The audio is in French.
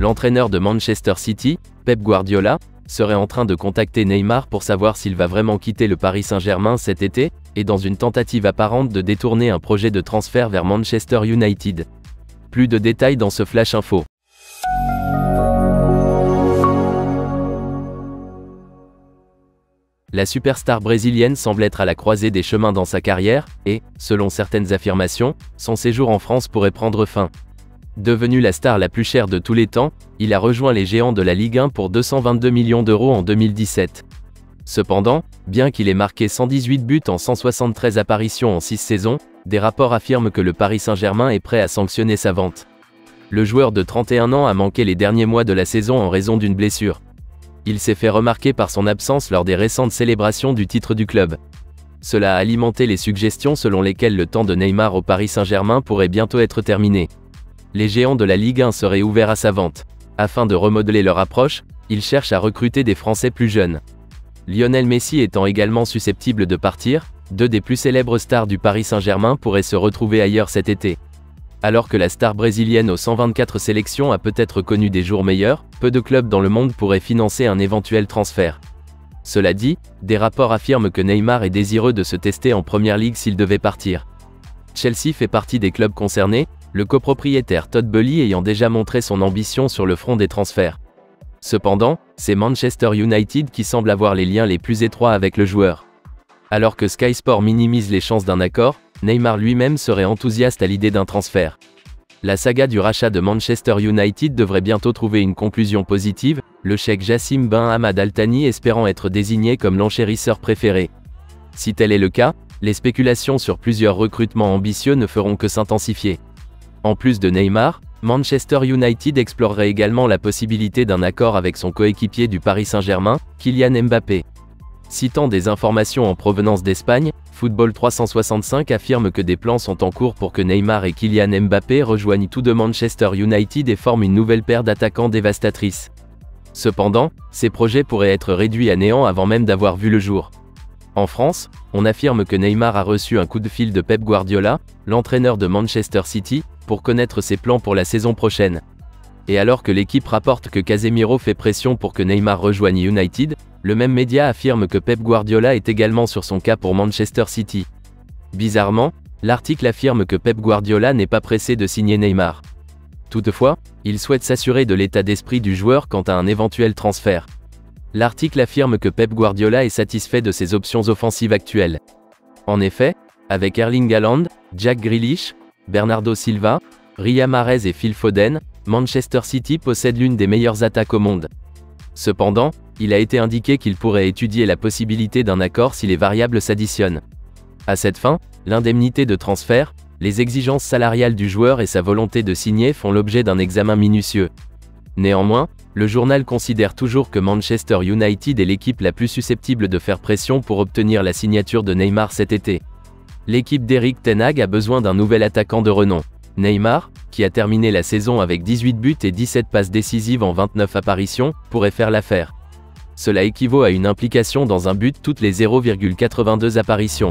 l'entraîneur de Manchester City, Pep Guardiola, serait en train de contacter Neymar pour savoir s'il va vraiment quitter le Paris Saint-Germain cet été, et dans une tentative apparente de détourner un projet de transfert vers Manchester United. Plus de détails dans ce Flash Info. La superstar brésilienne semble être à la croisée des chemins dans sa carrière, et, selon certaines affirmations, son séjour en France pourrait prendre fin. Devenu la star la plus chère de tous les temps, il a rejoint les géants de la Ligue 1 pour 222 millions d'euros en 2017. Cependant, bien qu'il ait marqué 118 buts en 173 apparitions en 6 saisons, des rapports affirment que le Paris Saint-Germain est prêt à sanctionner sa vente. Le joueur de 31 ans a manqué les derniers mois de la saison en raison d'une blessure. Il s'est fait remarquer par son absence lors des récentes célébrations du titre du club. Cela a alimenté les suggestions selon lesquelles le temps de Neymar au Paris Saint-Germain pourrait bientôt être terminé. Les géants de la Ligue 1 seraient ouverts à sa vente. Afin de remodeler leur approche, ils cherchent à recruter des Français plus jeunes. Lionel Messi étant également susceptible de partir, deux des plus célèbres stars du Paris Saint-Germain pourraient se retrouver ailleurs cet été. Alors que la star brésilienne aux 124 sélections a peut-être connu des jours meilleurs, peu de clubs dans le monde pourraient financer un éventuel transfert. Cela dit, des rapports affirment que Neymar est désireux de se tester en Première Ligue s'il devait partir. Chelsea fait partie des clubs concernés, le copropriétaire Todd Boehly ayant déjà montré son ambition sur le front des transferts. Cependant, c'est Manchester United qui semble avoir les liens les plus étroits avec le joueur. Alors que Sky Sports minimise les chances d'un accord, Neymar lui-même serait enthousiaste à l'idée d'un transfert. La saga du rachat de Manchester United devrait bientôt trouver une conclusion positive, le cheikh Jassim Ben Hamad Al Thani espérant être désigné comme l'enchérisseur préféré. Si tel est le cas, les spéculations sur plusieurs recrutements ambitieux ne feront que s'intensifier. En plus de Neymar, Manchester United explorerait également la possibilité d'un accord avec son coéquipier du Paris Saint-Germain, Kylian Mbappé. Citant des informations en provenance d'Espagne, Football 365 affirme que des plans sont en cours pour que Neymar et Kylian Mbappé rejoignent tous deux Manchester United et forment une nouvelle paire d'attaquants dévastatrice. Cependant, ces projets pourraient être réduits à néant avant même d'avoir vu le jour. En France, on affirme que Neymar a reçu un coup de fil de Pep Guardiola, l'entraîneur de Manchester City, pour connaître ses plans pour la saison prochaine. Et alors que l'équipe rapporte que Casemiro fait pression pour que Neymar rejoigne United, le même média affirme que Pep Guardiola est également sur son cas pour Manchester City. Bizarrement, l'article affirme que Pep Guardiola n'est pas pressé de signer Neymar. Toutefois, il souhaite s'assurer de l'état d'esprit du joueur quant à un éventuel transfert. L'article affirme que Pep Guardiola est satisfait de ses options offensives actuelles. En effet, avec Erling Haaland, Jack Grealish, Bernardo Silva, Riyad Mahrez et Phil Foden, Manchester City possède l'une des meilleures attaques au monde. Cependant, il a été indiqué qu'il pourrait étudier la possibilité d'un accord si les variables s'additionnent. À cette fin, l'indemnité de transfert, les exigences salariales du joueur et sa volonté de signer font l'objet d'un examen minutieux. Néanmoins, le journal considère toujours que Manchester United est l'équipe la plus susceptible de faire pression pour obtenir la signature de Neymar cet été. L'équipe d'Erik ten Hag a besoin d'un nouvel attaquant de renom. Neymar, qui a terminé la saison avec 18 buts et 17 passes décisives en 29 apparitions, pourrait faire l'affaire. Cela équivaut à une implication dans un but toutes les 0,82 apparitions.